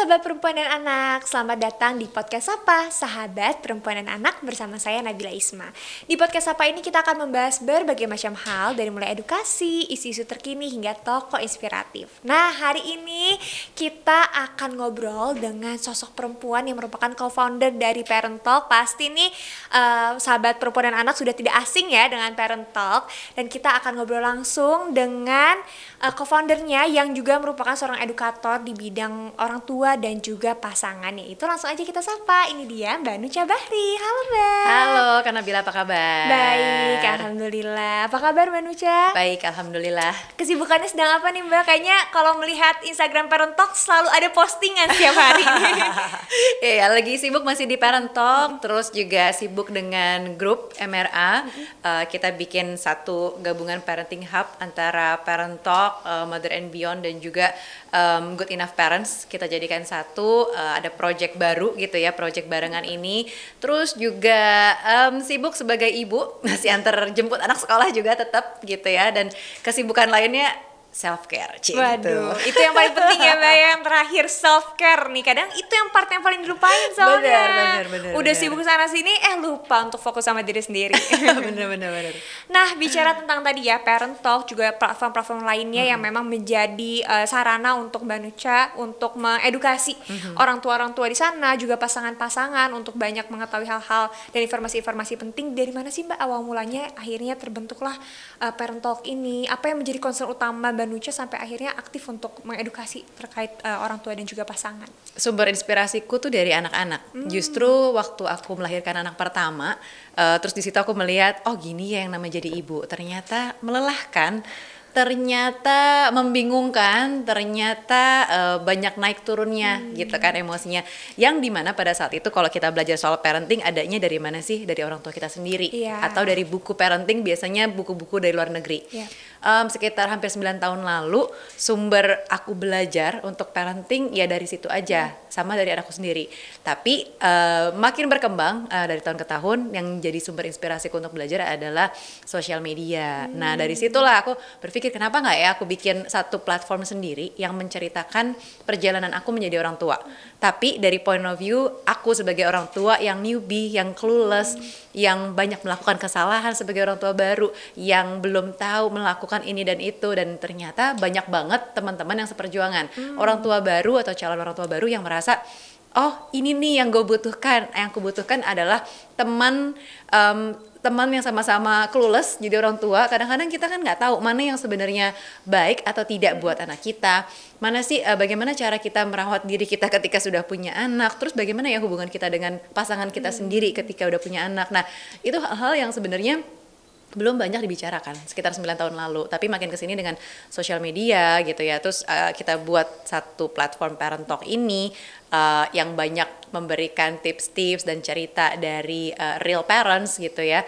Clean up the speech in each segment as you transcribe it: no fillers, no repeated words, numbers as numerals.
sahabat perempuan dan anak, selamat datang di podcast Sapa, sahabat perempuan dan anak bersama saya Nabila Isma. Di podcast Sapa ini kita akan membahas berbagai macam hal dari mulai edukasi, isu-isu terkini hingga tokoh inspiratif. Nah, hari ini kita akan ngobrol dengan sosok perempuan yang merupakan co-founder dari Parent Talk. Pasti nih sahabat perempuan dan anak sudah tidak asing ya dengan Parent Talk, dan kita akan ngobrol langsung dengan co-foundernya yang juga merupakan seorang edukator di bidang orang tua dan juga pasangan, yaitu langsung aja kita sapa. Ini dia Mbak Nucha Bahri. Halo Mbak. Halo Kak Nabila, apa kabar? Baik, alhamdulillah. Apa kabar Mbak Nucha? Baik, alhamdulillah. Kesibukannya sedang apa nih Mbak? Kayaknya kalau melihat Instagram Parent Talk selalu ada postingan setiap hari. Iya, lagi sibuk masih di Parent Talk, terus juga sibuk dengan grup MRA. Kita bikin satu gabungan parenting hub antara Parent Talk, Mother and Beyond, dan juga Good Enough Parents. Kita jadikan satu, ada project baru gitu ya, project barengan ini. Terus juga sibuk sebagai ibu, masih antar jemput anak sekolah juga tetap gitu ya. Dan kesibukan lainnya self care. Waduh, itu yang paling penting ya Mbak, yang terakhir self care nih. Kadang itu yang part yang paling dilupain soalnya. Bener, udah sibuk sana sini, lupa untuk fokus sama diri sendiri. bener. Nah, bicara tentang tadi ya Parent Talk, juga platform-platform lainnya yang memang menjadi sarana untuk Mbak Nucha untuk mengedukasi orang tua di sana, juga pasangan-pasangan untuk banyak mengetahui hal-hal dan informasi-informasi penting. Dari mana sih Mbak awal mulanya akhirnya terbentuklah Parent Talk ini? Apa yang menjadi concern utama Mbak Nucha sampai akhirnya aktif untuk mengedukasi terkait orang tua dan juga pasangan? Sumber inspirasiku tuh dari anak-anak. Justru waktu aku melahirkan anak pertama, terus di situ aku melihat, oh gini ya yang namanya jadi ibu. Ternyata melelahkan, ternyata membingungkan, ternyata banyak naik turunnya gitu kan emosinya. Yang dimana pada saat itu kalau kita belajar soal parenting, adanya dari mana sih? Dari orang tua kita sendiri. Atau dari buku parenting, biasanya buku-buku dari luar negeri. Sekitar hampir 9 tahun lalu, sumber aku belajar untuk parenting ya dari situ aja, sama dari anakku sendiri. Tapi makin berkembang dari tahun ke tahun, yang jadi sumber inspirasiku untuk belajar adalah sosial media. Nah dari situlah aku berpikir, kenapa nggak ya aku bikin satu platform sendiri yang menceritakan perjalanan aku menjadi orang tua. Tapi dari point of view aku sebagai orang tua yang newbie, yang clueless, yang banyak melakukan kesalahan sebagai orang tua baru, yang belum tahu melakukan ini dan itu, dan ternyata banyak banget teman-teman yang seperjuangan, orang tua baru atau calon orang tua baru yang merasa, oh ini nih yang gue butuhkan. Yang aku butuhkan adalah teman yang sama-sama clueless jadi orang tua. Kadang-kadang kita kan nggak tahu mana yang sebenarnya baik atau tidak buat anak kita. Mana sih bagaimana cara kita merawat diri kita ketika sudah punya anak. Terus bagaimana ya hubungan kita dengan pasangan kita sendiri ketika udah punya anak. Nah itu hal-hal yang sebenarnya belum banyak dibicarakan sekitar 9 tahun lalu, tapi makin kesini dengan sosial media gitu ya. Terus kita buat satu platform Parent Talk ini yang banyak memberikan tips-tips dan cerita dari real parents gitu ya.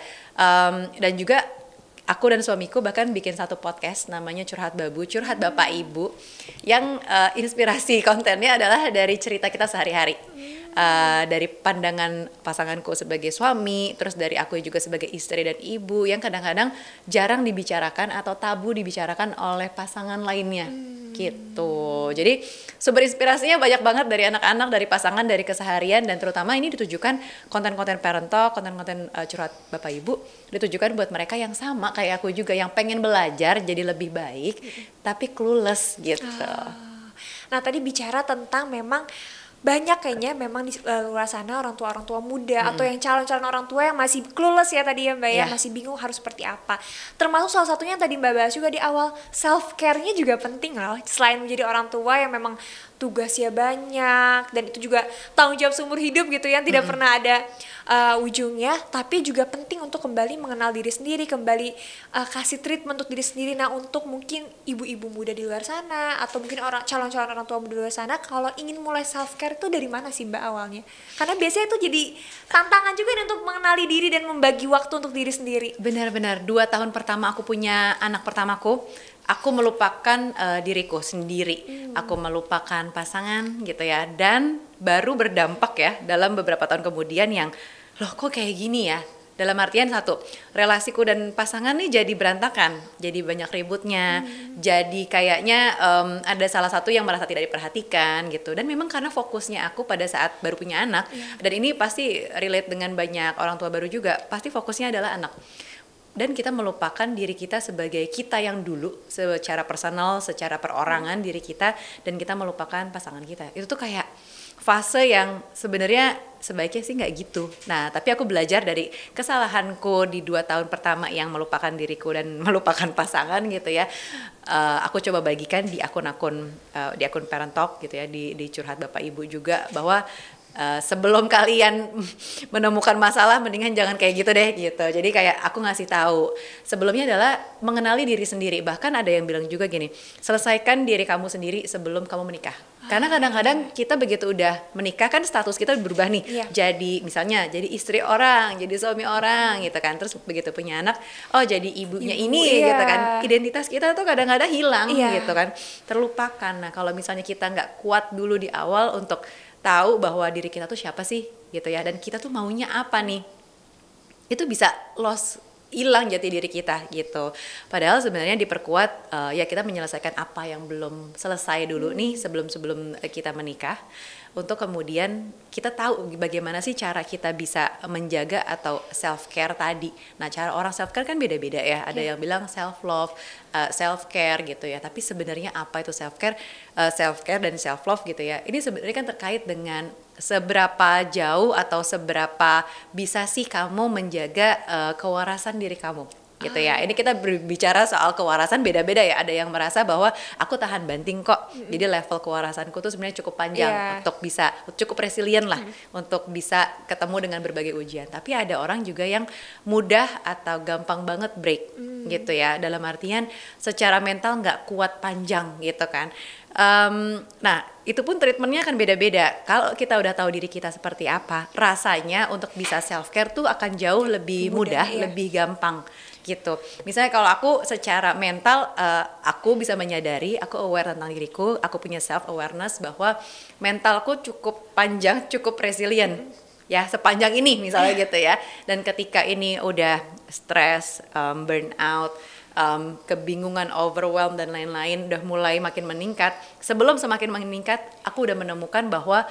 Dan juga aku dan suamiku bahkan bikin satu podcast namanya Curhat Babu, Curhat Bapak Ibu, yang inspirasi kontennya adalah dari cerita kita sehari-hari. Dari pandangan pasanganku sebagai suami, terus dari aku juga sebagai istri dan ibu, yang kadang-kadang jarang dibicarakan atau tabu dibicarakan oleh pasangan lainnya gitu. Jadi sumber inspirasinya banyak banget dari anak-anak, dari pasangan, dari keseharian, dan terutama ini ditujukan konten-konten Parent Talk, konten-konten curhat Bapak Ibu ditujukan buat mereka yang sama kayak aku juga, yang pengen belajar jadi lebih baik tapi clueless gitu. Nah tadi bicara tentang memang banyak kayaknya memang di luar sana orang tua muda atau yang calon-calon orang tua yang masih clueless ya tadi ya Mbak ya, masih bingung harus seperti apa. Termasuk salah satunya yang tadi Mbak bahas juga di awal, self care-nya juga penting loh. Selain menjadi orang tua yang memang tugasnya banyak dan itu juga tanggung jawab seumur hidup gitu yang tidak pernah ada ujungnya, tapi juga penting untuk kembali mengenal diri sendiri, kembali kasih treatment untuk diri sendiri. Nah untuk mungkin ibu-ibu muda di luar sana atau mungkin calon-calon orang tua muda di luar sana, kalau ingin mulai self care itu dari mana sih Mbak awalnya? Karena biasanya itu jadi tantangan juga nih untuk mengenali diri dan membagi waktu untuk diri sendiri. Benar-benar 2 tahun pertama aku punya anak pertamaku, aku melupakan diriku sendiri, aku melupakan pasangan gitu ya, dan baru berdampak ya dalam beberapa tahun kemudian yang loh kok kayak gini ya, Dalam artian satu, relasiku dan pasangan nih jadi berantakan, jadi banyak ributnya, jadi kayaknya ada salah satu yang merasa tidak diperhatikan gitu. Dan memang karena fokusnya aku pada saat baru punya anak, dan ini pasti relate dengan banyak orang tua baru juga, pasti fokusnya adalah anak. Dan kita melupakan diri kita sebagai kita yang dulu, secara personal, secara perorangan diri kita, dan kita melupakan pasangan kita. Itu tuh kayak fase yang sebenarnya sebaiknya sih nggak gitu. Nah, tapi aku belajar dari kesalahanku di 2 tahun pertama yang melupakan diriku dan melupakan pasangan gitu ya. Aku coba bagikan di akun-akun, di akun Parent Talk gitu ya, di curhat Bapak Ibu juga, bahwa sebelum kalian menemukan masalah mendingan jangan kayak gitu deh gitu. Jadi kayak aku ngasih tahu sebelumnya adalah mengenali diri sendiri. Bahkan ada yang bilang juga gini, selesaikan diri kamu sendiri sebelum kamu menikah. Karena kadang-kadang kita begitu udah menikah kan status kita berubah nih. Jadi misalnya jadi istri orang, jadi suami orang gitu kan. Terus begitu punya anak, oh jadi ibunya ini gitu kan. Identitas kita tuh kadang-kadang hilang gitu kan. Terlupakan. Nah, kalau misalnya kita nggak kuat dulu di awal untuk tahu bahwa diri kita tuh siapa sih gitu ya, dan kita tuh maunya apa nih, itu bisa hilang jati diri kita gitu. Padahal sebenarnya diperkuat ya kita menyelesaikan apa yang belum selesai dulu nih sebelum kita menikah, untuk kemudian kita tahu bagaimana sih cara kita bisa menjaga atau self care tadi. Nah, cara orang self care kan beda-beda ya. Ada yang bilang self love, self care gitu ya. Tapi sebenarnya apa itu self care dan self love gitu ya. Ini sebenarnya kan terkait dengan seberapa jauh atau seberapa bisa sih kamu menjaga kewarasan diri kamu gitu ya. Ini kita berbicara soal kewarasan beda-beda ya. Ada yang merasa bahwa aku tahan banting kok. Jadi level kewarasanku tuh sebenarnya cukup panjang untuk bisa cukup resilient lah untuk bisa ketemu dengan berbagai ujian. Tapi ada orang juga yang mudah atau gampang banget break gitu ya. Dalam artian secara mental nggak kuat panjang gitu kan. Nah, itu pun treatmentnya akan beda-beda. Kalau kita udah tahu diri kita seperti apa, rasanya untuk bisa self care tuh akan jauh lebih mudah, lebih gampang gitu. Misalnya kalau aku secara mental, aku bisa menyadari, aku aware tentang diriku, aku punya self awareness bahwa mentalku cukup panjang, cukup resilient. Ya, sepanjang ini misalnya gitu ya. Dan ketika ini udah stres, burnout, kebingungan, overwhelm dan lain-lain udah mulai makin meningkat. Sebelum semakin meningkat, aku udah menemukan bahwa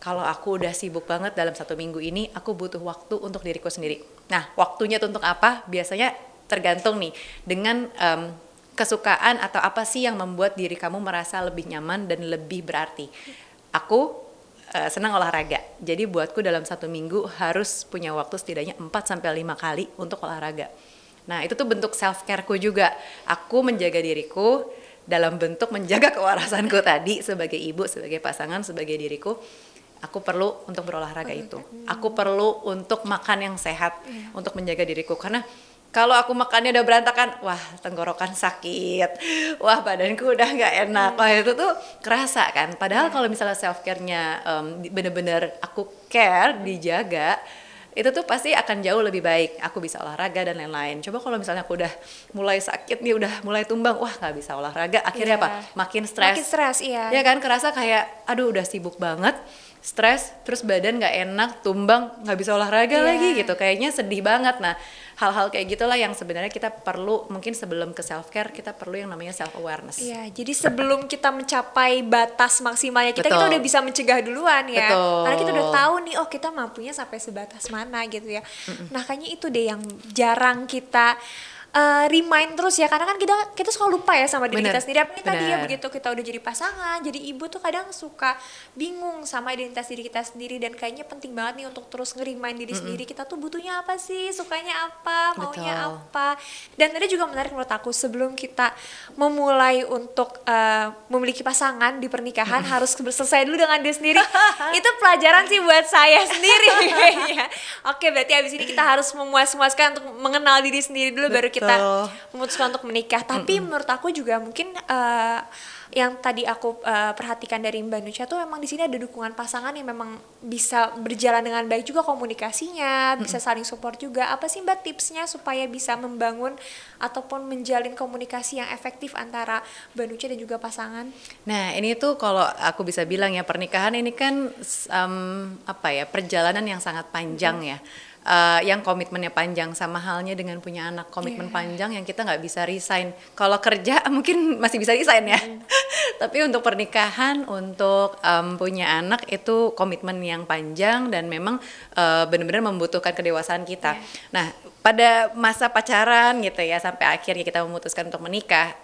kalau aku udah sibuk banget dalam 1 minggu ini, aku butuh waktu untuk diriku sendiri. Nah, waktunya tuh untuk apa? Biasanya tergantung nih dengan kesukaan atau apa sih yang membuat diri kamu merasa lebih nyaman dan lebih berarti. Aku senang olahraga. Jadi buatku dalam 1 minggu harus punya waktu setidaknya 4-5 kali untuk olahraga. Nah, itu tuh bentuk self care-ku juga. Aku menjaga diriku dalam bentuk menjaga kewarasanku tadi sebagai ibu, sebagai pasangan, sebagai diriku. Aku perlu untuk berolahraga itu. Aku perlu untuk makan yang sehat untuk menjaga diriku. Karena kalau aku makannya udah berantakan, wah tenggorokan sakit, wah badanku udah nggak enak. Wah itu tuh kerasa kan. Padahal kalau misalnya self care-nya bener-bener aku care, dijaga, itu tuh pasti akan jauh lebih baik. Aku bisa olahraga dan lain-lain. Coba kalau misalnya aku udah mulai sakit nih, udah mulai tumbang, wah nggak bisa olahraga. Akhirnya apa? Makin stres. Makin stres, Ya kan, kerasa kayak, aduh udah sibuk banget, stres, terus badan nggak enak, tumbang, nggak bisa olahraga lagi gitu. Kayaknya sedih banget. Nah, hal-hal kayak gitulah yang sebenarnya kita perlu, mungkin sebelum ke self care kita perlu yang namanya self awareness. Iya, jadi sebelum kita mencapai batas maksimalnya kita udah bisa mencegah duluan ya. Karena kita udah tahu nih, oh kita mampunya sampai sebatas mana gitu ya. Nah, kayaknya itu deh yang jarang kita remind terus ya, karena kan kita suka lupa ya sama diri kita sendiri. Apalagi tadi ya begitu kita udah jadi pasangan, jadi ibu tuh kadang suka bingung sama identitas diri kita sendiri, dan kayaknya penting banget nih untuk terus nge-remind diri sendiri kita tuh butuhnya apa sih, sukanya apa, maunya apa. Dan tadi juga menarik menurut aku, sebelum kita memulai untuk memiliki pasangan di pernikahan harus selesai dulu dengan diri sendiri. Itu pelajaran sih buat saya sendiri kayaknya. Oke, berarti abis ini kita harus memuaskan untuk mengenal diri sendiri dulu, baru kita memutuskan untuk menikah. Tapi menurut aku juga mungkin yang tadi aku perhatikan dari Mbak Nucha tuh memang di sini ada dukungan pasangan yang memang bisa berjalan dengan baik juga komunikasinya, bisa saling support juga. Apa sih Mbak tipsnya supaya bisa membangun ataupun menjalin komunikasi yang efektif antara Mbak Nucha dan juga pasangan? Nah, ini tuh kalau aku bisa bilang ya, pernikahan ini kan perjalanan yang sangat panjang ya. yang komitmennya panjang, sama halnya dengan punya anak, komitmen panjang yang kita nggak bisa resign. Kalau kerja mungkin masih bisa resign ya, tapi untuk pernikahan, untuk punya anak itu komitmen yang panjang dan memang benar-benar membutuhkan kedewasaan kita. Nah, pada masa pacaran gitu ya, sampai akhirnya kita memutuskan untuk menikah,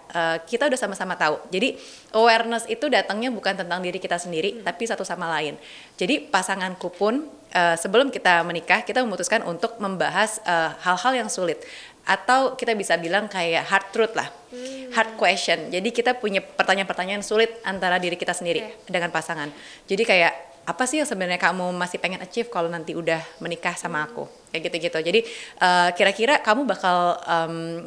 kita udah sama-sama tahu. Jadi awareness itu datangnya bukan tentang diri kita sendiri, tapi satu sama lain. Jadi pasanganku pun sebelum kita menikah, kita memutuskan untuk membahas hal-hal yang sulit. Atau kita bisa bilang kayak hard truth lah, hard question. Jadi kita punya pertanyaan-pertanyaan sulit antara diri kita sendiri dengan pasangan. Jadi kayak, apa sih yang sebenarnya kamu masih pengen achieve kalau nanti udah menikah sama aku? Kayak gitu-gitu. Jadi kira-kira kamu bakal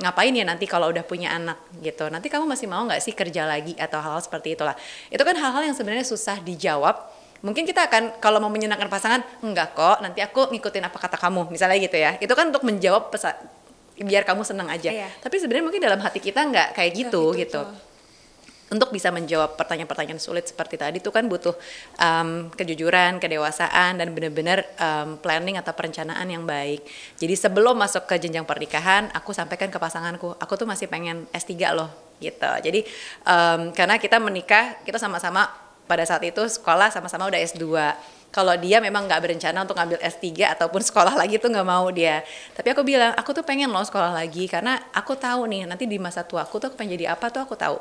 ngapain ya nanti kalau udah punya anak gitu? Nanti kamu masih mau nggak sih kerja lagi atau hal-hal seperti itulah. Itu kan hal-hal yang sebenarnya susah dijawab. Mungkin kita akan kalau mau menyenangkan pasangan, enggak kok, nanti aku ngikutin apa kata kamu, misalnya gitu ya. Itu kan untuk menjawab biar kamu senang aja. Tapi sebenarnya mungkin dalam hati kita nggak kayak gitu. Untuk bisa menjawab pertanyaan-pertanyaan sulit seperti tadi itu kan butuh kejujuran, kedewasaan, dan benar-benar planning atau perencanaan yang baik. Jadi sebelum masuk ke jenjang pernikahan, aku sampaikan ke pasanganku, aku tuh masih pengen S3 loh gitu. Jadi karena kita menikah, kita sama-sama pada saat itu sekolah sama-sama udah S2. Kalau dia memang nggak berencana untuk ngambil S3 ataupun sekolah lagi tuh nggak mau dia. Tapi aku bilang, aku tuh pengen loh sekolah lagi karena aku tahu nih nanti di masa tua aku tuh pengen jadi apa tuh aku tahu.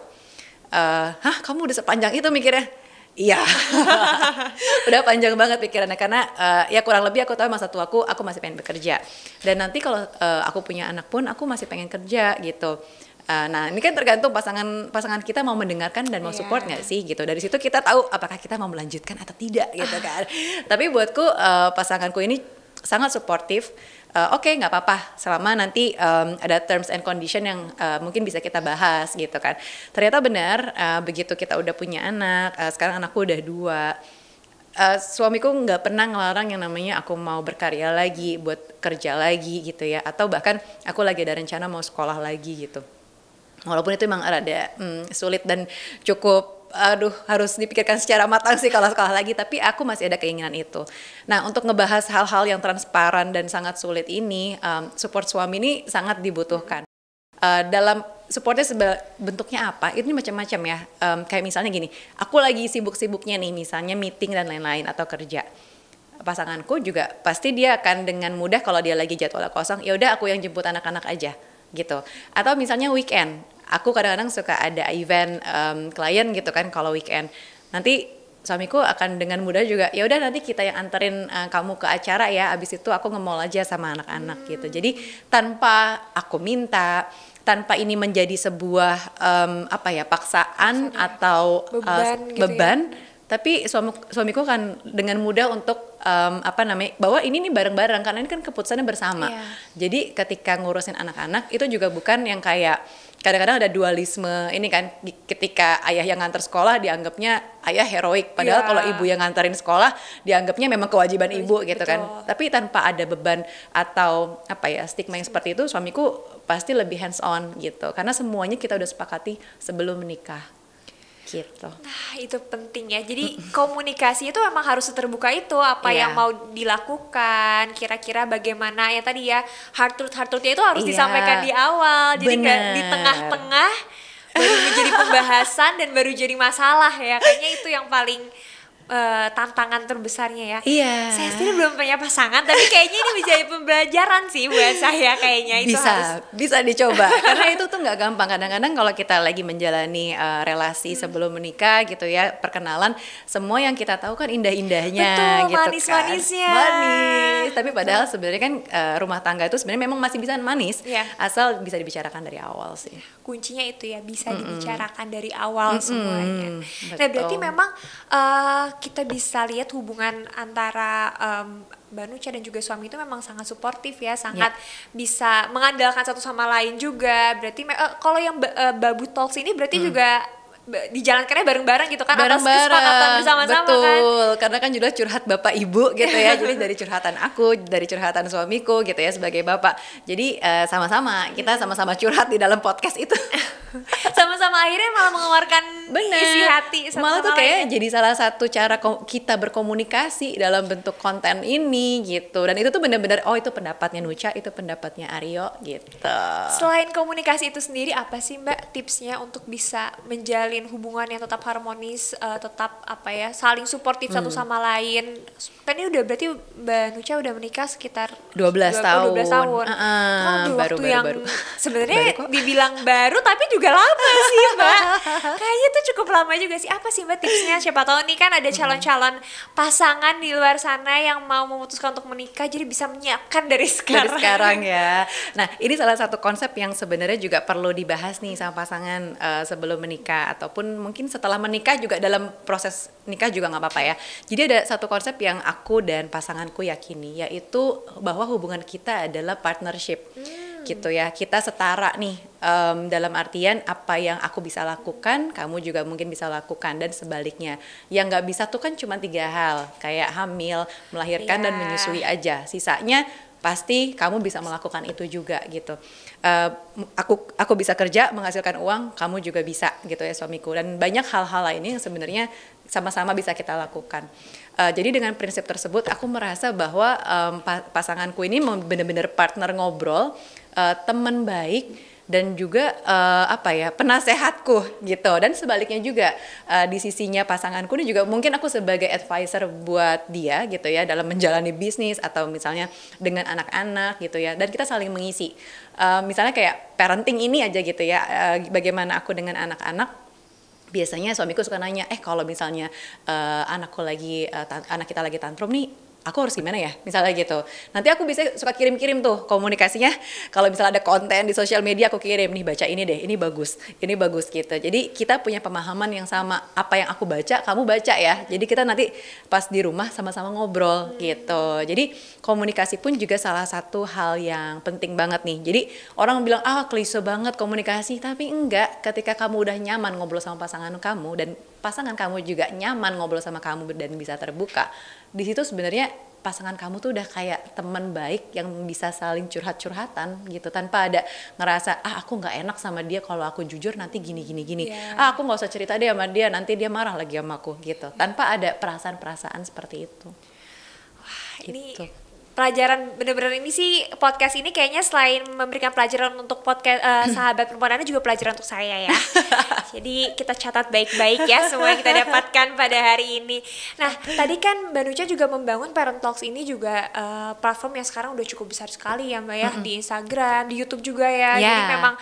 Hah, kamu udah sepanjang itu mikirnya? Iya, udah panjang banget pikirannya karena ya kurang lebih aku tahu masa tuaku aku masih pengen bekerja. Dan nanti kalau aku punya anak pun aku masih pengen kerja gitu. Nah ini kan tergantung pasangan kita mau mendengarkan dan mau support nggak sih gitu. Dari situ kita tahu apakah kita mau melanjutkan atau tidak gitu kan. Tapi buatku pasanganku ini sangat suportif. Oke, nggak apa-apa selama nanti ada terms and condition yang mungkin bisa kita bahas gitu kan. Ternyata benar begitu kita udah punya anak, sekarang anakku udah 2, suamiku nggak pernah ngelarang yang namanya aku mau berkarya lagi, buat kerja lagi gitu ya, atau bahkan aku lagi ada rencana mau sekolah lagi gitu. Walaupun itu memang rada sulit dan cukup harus dipikirkan secara matang sih kalau sekolah lagi, tapi aku masih ada keinginan itu. Nah, untuk ngebahas hal-hal yang transparan dan sangat sulit ini, support suami ini sangat dibutuhkan. Dalam supportnya bentuknya apa? Ini macam-macam ya. Kayak misalnya gini, aku lagi sibuk-sibuknya nih, misalnya meeting dan lain-lain atau kerja. Pasanganku juga pasti dia akan dengan mudah kalau dia lagi jadwal kosong, ya udah aku yang jemput anak-anak aja gitu. Atau misalnya weekend, aku kadang-kadang suka ada event klien gitu kan kalau weekend. Nanti suamiku akan dengan mudah juga, ya udah nanti kita yang anterin kamu ke acara ya, abis itu aku nge-mall aja sama anak-anak gitu. Jadi tanpa aku minta, tanpa ini menjadi sebuah paksaan atau beban gitu ya. Tapi suamiku kan dengan mudah untuk bahwa ini nih bareng-bareng karena ini kan keputusannya bersama. Jadi ketika ngurusin anak-anak itu juga bukan yang kayak kadang-kadang ada dualisme ini kan, ketika ayah yang nganter sekolah dianggapnya ayah heroik, padahal kalau ibu yang nganterin sekolah dianggapnya memang kewajiban ibu gitu kan. Tapi tanpa ada beban atau stigma yang seperti itu, suamiku pasti lebih hands on gitu karena semuanya kita udah sepakati sebelum menikah gitu. Nah itu penting ya, jadi komunikasi itu memang harus terbuka itu, apa yang mau dilakukan, kira-kira bagaimana ya tadi ya, hard truth-nya itu harus disampaikan di awal, jadi nggak di tengah-tengah baru menjadi pembahasan dan baru jadi masalah ya, kayaknya itu yang paling tantangan terbesarnya ya. Saya sendiri belum punya pasangan, tapi kayaknya ini bisa jadi pembelajaran sih buat saya kayaknya. Itu bisa dicoba karena itu tuh nggak gampang. Kadang-kadang kalau kita lagi menjalani relasi sebelum menikah gitu ya, perkenalan, semua yang kita tahu kan indah-indahnya. Betul, gitu manis-manisnya. Manis, tapi padahal sebenarnya kan rumah tangga itu sebenarnya memang masih bisa manis, asal bisa dibicarakan dari awal sih. Kuncinya itu ya, bisa dibicarakan dari awal semuanya. Nah berarti memang kita bisa lihat hubungan antara Mbak Nucha dan juga suami itu memang sangat suportif ya, sangat bisa mengandalkan satu sama lain juga. Berarti kalau yang Babu Talks ini berarti juga dijalankannya bareng-bareng gitu kan, atas Bareng-bareng, kesepakatan bersama-sama kan. betul. Karena kan judulnya curhat bapak ibu gitu ya. Jadi dari curhatan aku, dari curhatan suamiku gitu ya sebagai bapak. Jadi sama-sama kita sama-sama curhat di dalam podcast itu. Sama-sama akhirnya malah mengeluarkan isi hati malah tuh kayak lainnya. jadi salah satu cara kita berkomunikasi dalam bentuk konten ini gitu. Dan itu tuh benar-benar oh itu pendapatnya Nucha, itu pendapatnya Aryo gitu. Selain komunikasi itu sendiri, apa sih Mbak tipsnya untuk bisa menjalin hubungan yang tetap harmonis, tetap apa ya, saling suportif satu sama lain? Kan ini udah berarti Mbak Nucha udah menikah sekitar 12 tahun. 12 tahun. Kan udah baru, waktu yang baru. sebenarnya Baru kok. dibilang baru tapi juga lama sih Mbak. Kayaknya itu cukup lama juga sih. Apa sih Mbak tipsnya? Siapa tahu nih kan ada calon-calon pasangan di luar sana yang mau memutuskan untuk menikah, jadi bisa menyiapkan dari Dari sekarang. sekarang ya. Nah, ini salah satu konsep yang sebenarnya juga perlu dibahas nih sama pasangan sebelum menikah ataupun mungkin setelah menikah juga dalam proses nikah juga nggak apa-apa ya. Jadi ada satu konsep yang aku dan pasanganku yakini, yaitu bahwa hubungan kita adalah partnership. Gitu ya, kita setara nih dalam artian apa yang aku bisa lakukan kamu juga mungkin bisa lakukan dan sebaliknya. Yang nggak bisa tuh kan cuma 3 hal, kayak hamil, melahirkan dan menyusui aja. Sisanya pasti kamu bisa melakukan itu juga gitu. Aku bisa kerja menghasilkan uang, kamu juga bisa gitu ya suamiku, dan banyak hal-hal lainnya yang sebenarnya sama-sama bisa kita lakukan. Jadi dengan prinsip tersebut aku merasa bahwa pasanganku ini benar-benar partner ngobrol, teman baik, dan juga penasehatku gitu. Dan sebaliknya juga di sisinya pasanganku ini juga mungkin aku sebagai advisor buat dia gitu ya dalam menjalani bisnis atau misalnya dengan anak-anak gitu ya, dan kita saling mengisi. Misalnya kayak parenting ini aja gitu ya, bagaimana aku dengan anak-anak. Biasanya suamiku suka nanya, kalau misalnya anak kita lagi tantrum nih, aku harus gimana ya, misalnya gitu. Nanti aku bisa suka kirim-kirim tuh komunikasinya. Kalau misalnya ada konten di sosial media, aku kirim nih, baca ini deh, ini bagus gitu. Jadi kita punya pemahaman yang sama, apa yang aku baca kamu baca ya. Jadi kita nanti pas di rumah sama-sama ngobrol gitu. Jadi komunikasi pun juga salah satu hal yang penting banget nih. Jadi orang bilang klise banget komunikasi, tapi enggak. Ketika kamu udah nyaman ngobrol sama pasangan kamu dan pasangan kamu juga nyaman ngobrol sama kamu dan bisa terbuka, di situ sebenarnya pasangan kamu tuh udah kayak teman baik yang bisa saling curhat-curhatan gitu, tanpa ada ngerasa aku nggak enak sama dia kalau aku jujur nanti gini. Aku nggak usah cerita deh sama dia, nanti dia marah lagi sama aku gitu, tanpa ada perasaan-perasaan seperti itu. Ini gitu. pelajaran bener-bener ini sih, podcast ini kayaknya selain memberikan pelajaran untuk podcast sahabat perempuan Anda, juga pelajaran untuk saya ya. Jadi kita catat baik-baik ya semua yang kita dapatkan pada hari ini. Nah, tadi kan Mbak Nucha juga membangun Parent Talks ini juga platform yang sekarang udah cukup besar sekali ya Mbak ya, di Instagram, di YouTube juga ya. Jadi memang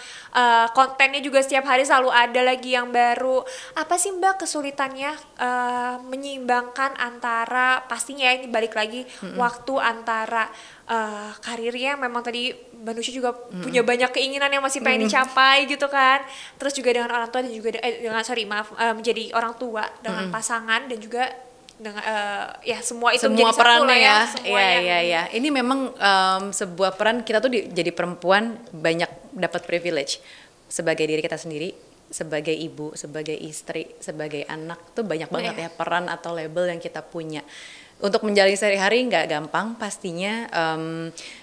kontennya juga setiap hari selalu ada lagi yang baru. Apa sih Mbak kesulitannya menyeimbangkan antara, pastinya ini balik lagi waktu antara karirnya, memang tadi Mbak Nucha juga punya banyak keinginan yang masih pengen dicapai gitu kan, terus juga dengan orang tua dan juga menjadi orang tua dengan pasangan, dan juga dengan semua itu semua menjadi perannya ya. Iya. Ini memang sebuah peran kita tuh jadi perempuan banyak dapat privilege sebagai diri kita sendiri, sebagai ibu, sebagai istri, sebagai anak tuh banyak banget ya peran atau label yang kita punya. Untuk menjalani sehari-hari nggak gampang pastinya.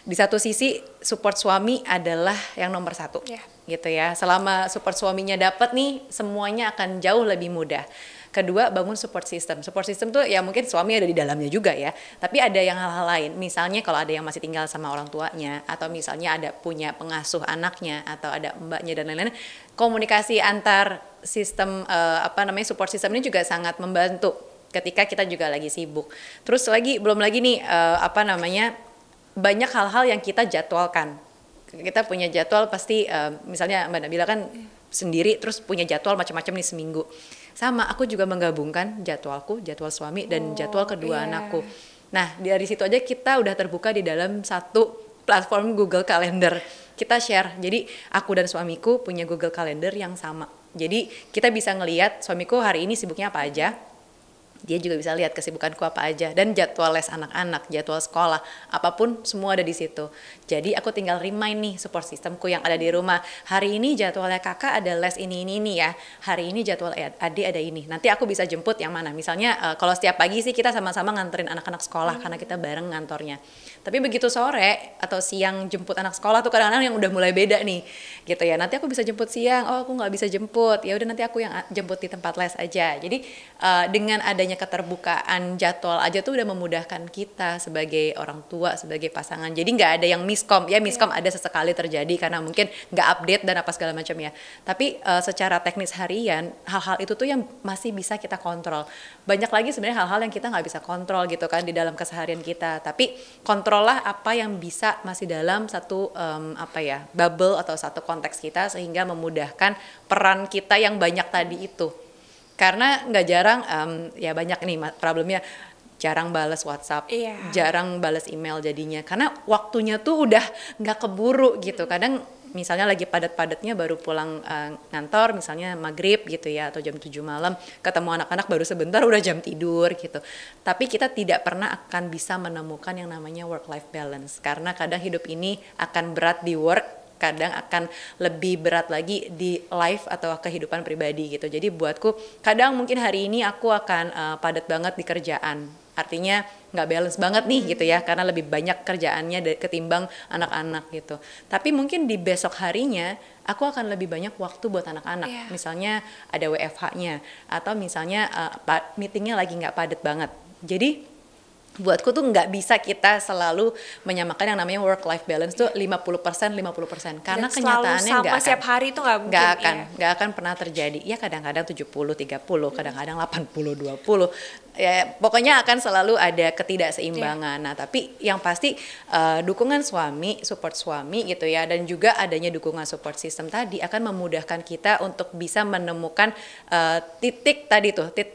Di satu sisi support suami adalah yang nomor 1 gitu ya. Selama support suaminya dapat nih, semuanya akan jauh lebih mudah. Kedua, bangun support system. Support system tuh ya mungkin suami ada di dalamnya juga ya, tapi ada yang hal-hal lain. Misalnya kalau ada yang masih tinggal sama orang tuanya, atau misalnya ada punya pengasuh anaknya, atau ada mbaknya dan lain-lain. Komunikasi antar sistem support system ini juga sangat membantu ketika kita juga lagi sibuk. Terus belum lagi nih banyak hal-hal yang kita jadwalkan. Kita punya jadwal pasti, misalnya Mbak Nabila kan sendiri, terus punya jadwal macam-macam nih seminggu. Sama, aku juga menggabungkan jadwalku, jadwal suami dan jadwal kedua anakku. Nah, dari situ aja kita udah terbuka di dalam satu platform Google Calendar. Kita share. Jadi aku dan suamiku punya Google Calendar yang sama. Jadi kita bisa ngelihat suamiku hari ini sibuknya apa aja. Dia juga bisa lihat kesibukanku apa aja, dan jadwal les anak-anak, jadwal sekolah, apapun semua ada di situ. Jadi aku tinggal remind nih support systemku yang ada di rumah. Hari ini jadwalnya kakak ada les ini ya. Hari ini jadwal adik ada ini. Nanti aku bisa jemput yang mana. Misalnya kalau setiap pagi sih kita sama-sama nganterin anak-anak sekolah karena kita bareng ngantornya. Tapi begitu sore atau siang jemput anak sekolah tuh kadang-kadang yang udah mulai beda nih, gitu ya. Nanti aku bisa jemput siang, oh aku nggak bisa jemput, ya udah nanti aku yang jemput di tempat les aja. Jadi dengan adanya keterbukaan jadwal aja tuh udah memudahkan kita sebagai orang tua, sebagai pasangan. Jadi nggak ada yang miskom, ya miskom ada sesekali terjadi karena mungkin nggak update dan apa segala macam ya. Tapi secara teknis harian, hal-hal itu tuh yang masih bisa kita kontrol. Banyak lagi sebenarnya hal-hal yang kita nggak bisa kontrol gitu kan di dalam keseharian kita. Tapi kontrollah apa yang bisa masih dalam satu bubble atau satu konteks kita sehingga memudahkan peran kita yang banyak tadi itu. Karena nggak jarang ya banyak nih problemnya, jarang balas WhatsApp, jarang balas email jadinya karena waktunya tuh udah nggak keburu gitu. Kadang misalnya lagi padat-padatnya baru pulang ngantor misalnya maghrib gitu ya atau jam 7 malam, ketemu anak-anak baru sebentar udah jam tidur gitu. Tapi kita tidak pernah akan bisa menemukan yang namanya work-life balance karena kadang hidup ini akan berat di work, kadang akan lebih berat lagi di life atau kehidupan pribadi gitu. Jadi buatku kadang mungkin hari ini aku akan padat banget di kerjaan, artinya nggak balance banget nih gitu ya karena lebih banyak kerjaannya ketimbang anak-anak gitu. Tapi mungkin di besok harinya aku akan lebih banyak waktu buat anak-anak, misalnya ada WFH-nya atau misalnya meetingnya lagi nggak padat banget. Jadi buatku tuh nggak bisa kita selalu menyamakan yang namanya work life balance tuh 50% karena kenyataannya nggak akan setiap hari itu nggak mungkin, nggak akan pernah terjadi. Ya kadang-kadang 70-30, kadang-kadang 80-20, ya pokoknya akan selalu ada ketidakseimbangan. Nah tapi yang pasti dukungan suami, support suami gitu ya, dan juga adanya dukungan support system tadi akan memudahkan kita untuk bisa menemukan titik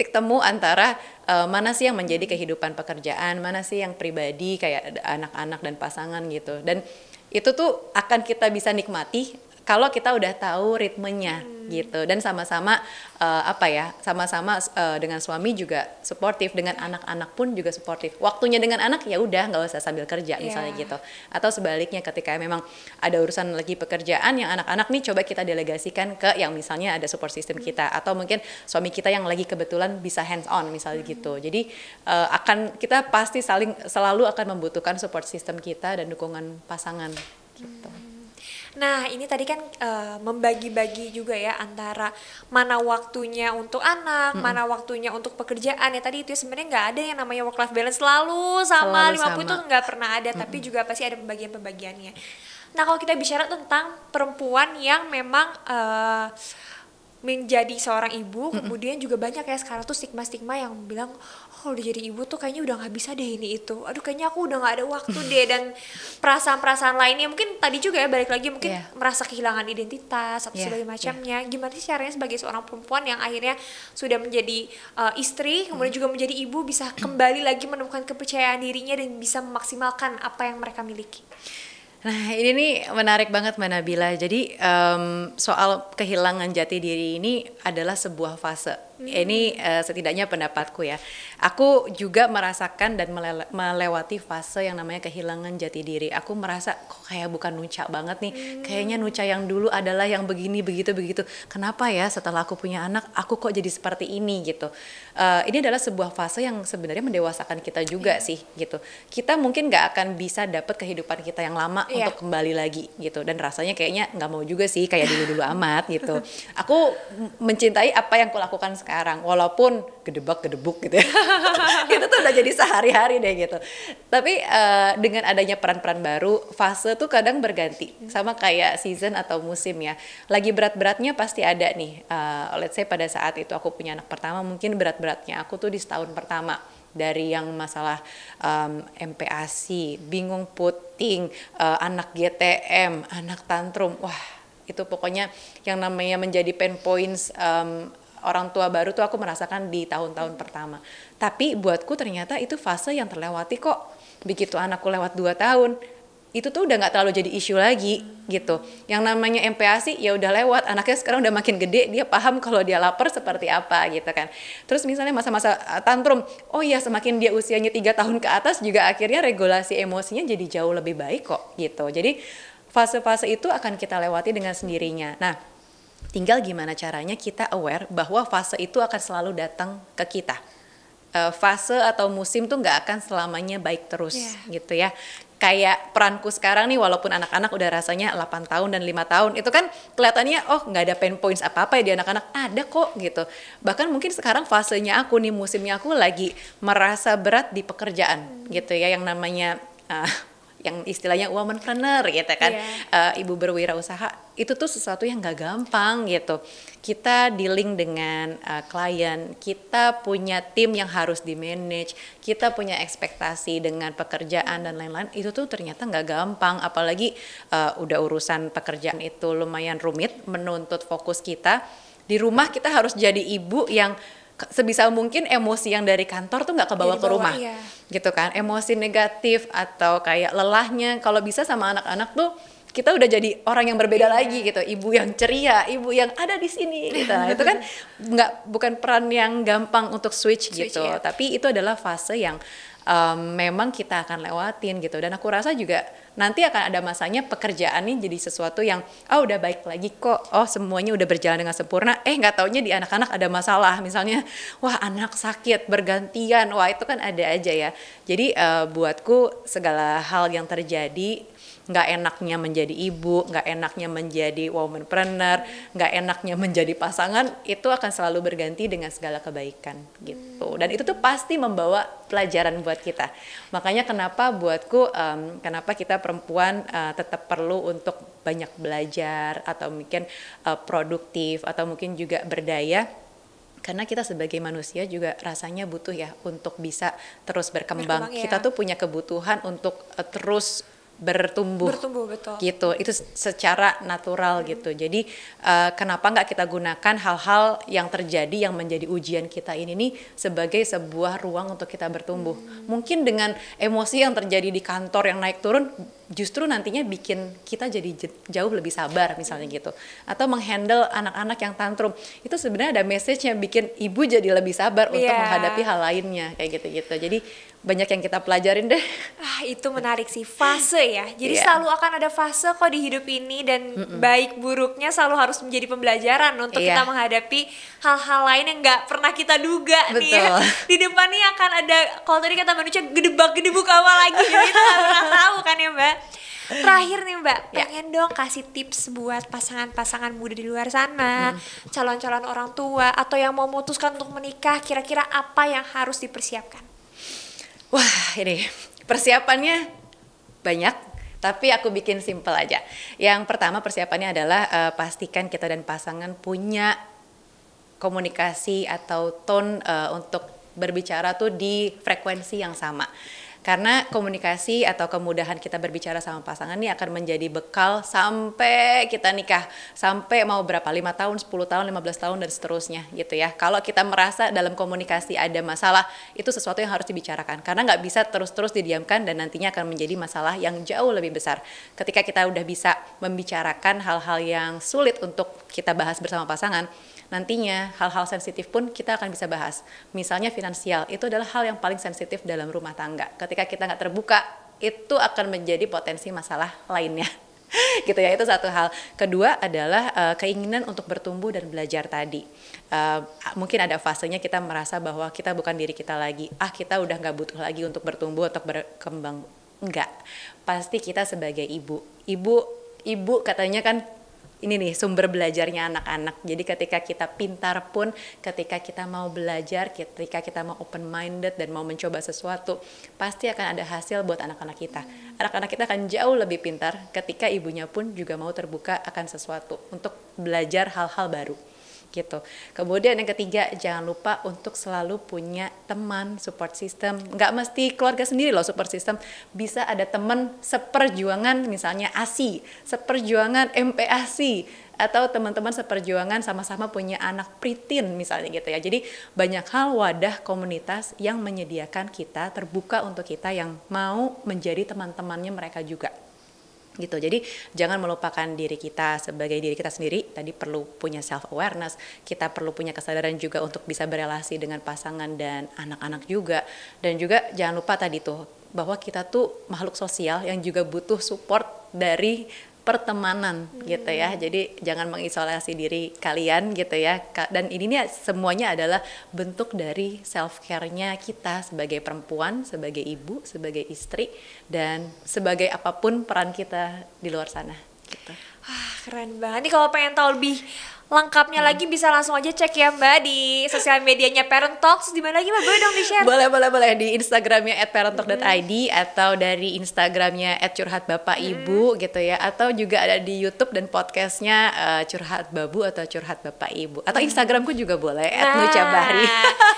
temu antara mana sih yang menjadi kehidupan pekerjaan, mana sih yang pribadi kayak anak-anak dan pasangan gitu. Dan itu tuh akan kita bisa nikmati kalau kita udah tahu ritmenya gitu, dan sama-sama sama-sama dengan suami juga suportif, dengan anak-anak pun juga suportif. Waktunya dengan anak ya udah nggak usah sambil kerja misalnya gitu. Atau sebaliknya ketika memang ada urusan lagi pekerjaan yang anak-anak nih coba kita delegasikan ke yang misalnya ada support system kita, atau mungkin suami kita yang lagi kebetulan bisa hands on misalnya gitu. Jadi kita pasti selalu akan membutuhkan support system kita dan dukungan pasangan gitu. Nah ini tadi kan membagi-bagi juga ya antara mana waktunya untuk anak, mana waktunya untuk pekerjaan ya. Tadi itu sebenarnya nggak ada yang namanya work life balance selalu sama 50 itu nggak pernah ada, tapi juga pasti ada pembagian-pembagiannya. Nah kalau kita bicara tentang perempuan yang memang menjadi seorang ibu, kemudian juga banyak ya sekarang tuh stigma-stigma yang bilang, oh udah jadi ibu tuh kayaknya udah nggak bisa deh ini itu, aduh kayaknya aku udah nggak ada waktu deh, dan perasaan-perasaan lainnya mungkin tadi juga ya balik lagi mungkin merasa kehilangan identitas atau segala macamnya. Gimana sih caranya sebagai seorang perempuan yang akhirnya sudah menjadi istri, kemudian juga menjadi ibu, bisa kembali lagi menemukan kepercayaan dirinya dan bisa memaksimalkan apa yang mereka miliki? Nah ini nih menarik banget Mbak Nabila. Jadi soal kehilangan jati diri ini adalah sebuah fase. Ini setidaknya pendapatku ya. Aku juga merasakan dan melewati fase yang namanya kehilangan jati diri. Aku merasa kok kayak bukan Nucha banget nih. Kayaknya Nucha yang dulu adalah yang begini begitu. Kenapa ya setelah aku punya anak aku kok jadi seperti ini gitu. Ini adalah sebuah fase yang sebenarnya mendewasakan kita juga sih gitu. Kita mungkin nggak akan bisa dapat kehidupan kita yang lama untuk kembali lagi gitu. Dan rasanya kayaknya nggak mau juga sih kayak dulu amat gitu. Aku mencintai apa yang kulakukan sekarang, walaupun gedebuk gitu ya. Itu tuh udah jadi sehari-hari deh gitu. Tapi dengan adanya peran-peran baru, fase tuh kadang berganti. Sama kayak season atau musim ya. Lagi berat-beratnya pasti ada nih. Let's say pada saat itu aku punya anak pertama, mungkin berat-beratnya aku tuh di setahun pertama. Dari yang masalah MPASI, bingung puting, anak GTM, anak tantrum. Wah, itu pokoknya yang namanya menjadi pain points orang tua baru tuh aku merasakan di tahun-tahun pertama. Tapi buatku ternyata itu fase yang terlewati kok. Begitu anakku lewat 2 tahun, itu tuh udah nggak terlalu jadi isu lagi gitu. Yang namanya MPASI ya udah lewat, anaknya sekarang udah makin gede, dia paham kalau dia lapar seperti apa gitu kan. Terus misalnya masa-masa tantrum, oh ya semakin dia usianya 3 tahun ke atas juga akhirnya regulasi emosinya jadi jauh lebih baik kok gitu. Jadi fase-fase itu akan kita lewati dengan sendirinya. Nah, tinggal gimana caranya kita aware bahwa fase itu akan selalu datang ke kita. Fase atau musim tuh nggak akan selamanya baik terus gitu ya. Kayak peranku sekarang nih, walaupun anak-anak udah rasanya 8 tahun dan 5 tahun, itu kan kelihatannya oh nggak ada pain points apa-apa ya di anak-anak, ada kok gitu. Bahkan mungkin sekarang fasenya aku nih, musimnya aku lagi merasa berat di pekerjaan gitu ya, yang namanya yang istilahnya womanpreneur gitu kan, ibu berwirausaha, itu tuh sesuatu yang gak gampang gitu. Kita dealing dengan klien, kita punya tim yang harus di manage, kita punya ekspektasi dengan pekerjaan dan lain-lain, itu tuh ternyata gak gampang. Apalagi udah urusan pekerjaan itu lumayan rumit, menuntut fokus kita. Di rumah kita harus jadi ibu yang sebisa mungkin emosi yang dari kantor tuh nggak kebawa ke rumah, gitu kan. Emosi negatif atau kayak lelahnya, kalau bisa sama anak-anak tuh kita udah jadi orang yang berbeda lagi gitu, ibu yang ceria, ibu yang ada di sini gitu. Nah, itu kan bukan peran yang gampang untuk switch gitu, tapi itu adalah fase yang memang kita akan lewatin gitu. Dan aku rasa juga nanti akan ada masanya pekerjaan ini jadi sesuatu yang udah baik lagi kok, semuanya udah berjalan dengan sempurna, nggak taunya di anak-anak ada masalah, misalnya wah anak sakit bergantian, wah itu kan ada aja ya. Jadi buatku segala hal yang terjadi, nggak enaknya menjadi ibu, nggak enaknya menjadi womanpreneur, nggak enaknya menjadi pasangan, itu akan selalu berganti dengan segala kebaikan gitu. Dan itu tuh pasti membawa pelajaran buat kita. Makanya kenapa buatku, kenapa kita perempuan tetap perlu untuk banyak belajar, atau mungkin produktif, atau mungkin juga berdaya. Karena kita sebagai manusia juga rasanya butuh ya untuk bisa terus berkembang. Kita tuh punya kebutuhan untuk terus bertumbuh betul. Gitu, itu secara natural gitu. Jadi kenapa nggak kita gunakan hal-hal yang terjadi yang menjadi ujian kita ini nih sebagai sebuah ruang untuk kita bertumbuh. Mungkin dengan emosi yang terjadi di kantor yang naik turun, justru nantinya bikin kita jadi jauh lebih sabar misalnya gitu. Atau menghandle anak-anak yang tantrum, itu sebenarnya ada message-nya bikin ibu jadi lebih sabar untuk menghadapi hal lainnya kayak gitu-gitu. Jadi banyak yang kita pelajarin deh. Itu menarik sih, fase ya. Jadi selalu akan ada fase kok di hidup ini, dan baik buruknya selalu harus menjadi pembelajaran untuk kita menghadapi hal-hal lain yang nggak pernah kita duga. Betul. Nih ya. Di depan nih akan ada, kalau tadi kata manusia, gedebak-gedebuk apa lagi, jadi kita nggak pernah tahu kan ya Mbak. Terakhir nih Mbak, pengen dong kasih tips buat pasangan-pasangan muda di luar sana, calon-calon orang tua, atau yang mau memutuskan untuk menikah, kira-kira apa yang harus dipersiapkan? Wah, ini persiapannya banyak, tapi aku bikin simple aja. Yang pertama persiapannya adalah pastikan kita dan pasangan punya komunikasi atau tone untuk berbicara tuh di frekuensi yang sama. Karena komunikasi atau kemudahan kita berbicara sama pasangan ini akan menjadi bekal sampai kita nikah, sampai mau berapa, 5 tahun, 10 tahun, 15 tahun, dan seterusnya gitu ya. Kalau kita merasa dalam komunikasi ada masalah, itu sesuatu yang harus dibicarakan. Karena nggak bisa terus-terus didiamkan dan nantinya akan menjadi masalah yang jauh lebih besar. Ketika kita udah bisa membicarakan hal-hal yang sulit untuk kita bahas bersama pasangan, nantinya hal-hal sensitif pun kita akan bisa bahas. Misalnya finansial, itu adalah hal yang paling sensitif dalam rumah tangga. Ketika kita nggak terbuka, itu akan menjadi potensi masalah lainnya. Gitu ya, itu satu hal. Kedua adalah keinginan untuk bertumbuh dan belajar tadi. Mungkin ada fasenya kita merasa bahwa kita bukan diri kita lagi. Kita udah nggak butuh lagi untuk bertumbuh, untuk berkembang. Enggak. Pasti kita sebagai ibu katanya kan, ini nih sumber belajarnya anak-anak. Jadi ketika kita pintar pun, ketika kita mau belajar, ketika kita mau open minded dan mau mencoba sesuatu, pasti akan ada hasil buat anak-anak kita. Anak-anak kita akan jauh lebih pintar ketika ibunya pun juga mau terbuka akan sesuatu untuk belajar hal-hal baru gitu. Kemudian yang ketiga, jangan lupa untuk selalu punya teman, support system. Nggak mesti keluarga sendiri loh support system, bisa ada teman seperjuangan, misalnya ASI, seperjuangan MPASI, atau teman-teman seperjuangan sama-sama punya anak preteen misalnya gitu ya. Jadi banyak hal, wadah komunitas yang menyediakan kita, terbuka untuk kita yang mau menjadi teman-temannya mereka juga gitu. Jadi jangan melupakan diri kita sebagai diri kita sendiri. Tadi perlu punya self awareness, kita perlu punya kesadaran juga untuk bisa berelasi dengan pasangan dan anak-anak juga. Dan juga jangan lupa tadi tuh bahwa kita tuh makhluk sosial yang juga butuh support dari pertemanan gitu ya. Jadi jangan mengisolasi diri kalian gitu ya. Dan ini nih semuanya adalah bentuk dari self care-nya kita sebagai perempuan, sebagai ibu, sebagai istri, dan sebagai apapun peran kita di luar sana gitu. Wah, keren banget. Nih kalau pengen tahu lebih lengkapnya lagi bisa langsung aja cek ya Mbak di sosial medianya Parent Talks. Di mana lagi Mbak? Boleh dong di-share? Boleh di Instagramnya @parenttalk.id atau dari Instagramnya @curhatbapakIbu gitu ya, atau juga ada di YouTube dan podcastnya Curhat Babu atau Curhat Bapak Ibu, atau Instagramku juga boleh @nucabari.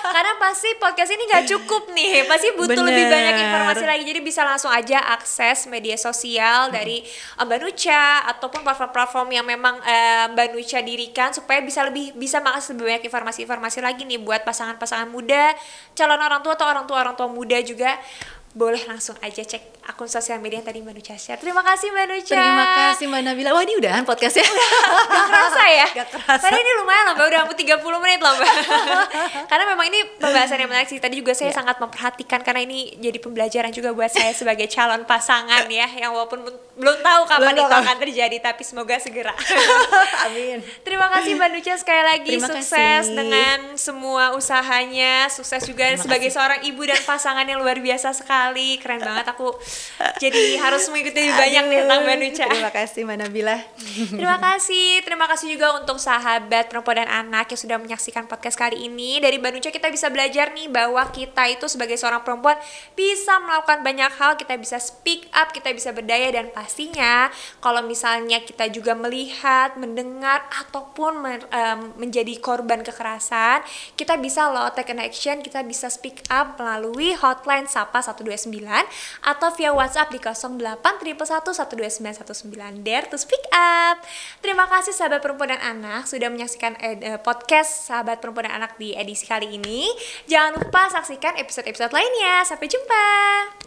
Karena pasti podcast ini nggak cukup nih, pasti butuh lebih banyak informasi lagi. Jadi bisa langsung aja akses media sosial dari Mbak Nucha ataupun platform-platform yang memang Mbak Nucha dirikan, supaya bisa mengakses lebih banyak informasi-informasi lagi nih buat pasangan-pasangan muda, calon orang tua atau orang tua muda juga. Boleh langsung aja cek akun sosial media yang tadi Mbak Nucha share. Terima kasih Mbak Nucha. Terima kasih Mbak Nabila. Wah, ini udahan podcastnya. Gak kerasa ya? Gak kerasa. Padahal ini lumayan loh Mbak, udah hampir 30 menit loh Mbak. Karena memang ini pembahasan yang menarik sih. Tadi juga saya sangat memperhatikan, karena ini jadi pembelajaran juga buat saya sebagai calon pasangan ya, yang walaupun belum tahu kapan itu akan terjadi, tapi semoga segera. Amin. Terima kasih Mbak Nucha sekali lagi. Terima sukses kasih dengan semua usahanya. Sukses juga sebagai seorang ibu dan pasangan yang luar biasa sekali. Keren banget, aku jadi harus mengikuti lebih banyak nih tentang Mbak Nucha. Terima kasih Mbak Nabila. Terima kasih juga untuk sahabat perempuan dan anak yang sudah menyaksikan podcast kali ini. Dari Mbak Nucha kita bisa belajar nih bahwa kita itu sebagai seorang perempuan bisa melakukan banyak hal. Kita bisa speak up, kita bisa berdaya, dan pastinya kalau misalnya kita juga melihat, mendengar ataupun menjadi korban kekerasan, kita bisa loh take an action. Kita bisa speak up melalui hotline Sapa 129 atau via WhatsApp di 0811112919. Dare to speak up. Terima kasih sahabat perempuan dan anak sudah menyaksikan podcast sahabat perempuan dan anak di edisi kali ini. Jangan lupa saksikan episode-episode lainnya. Sampai jumpa.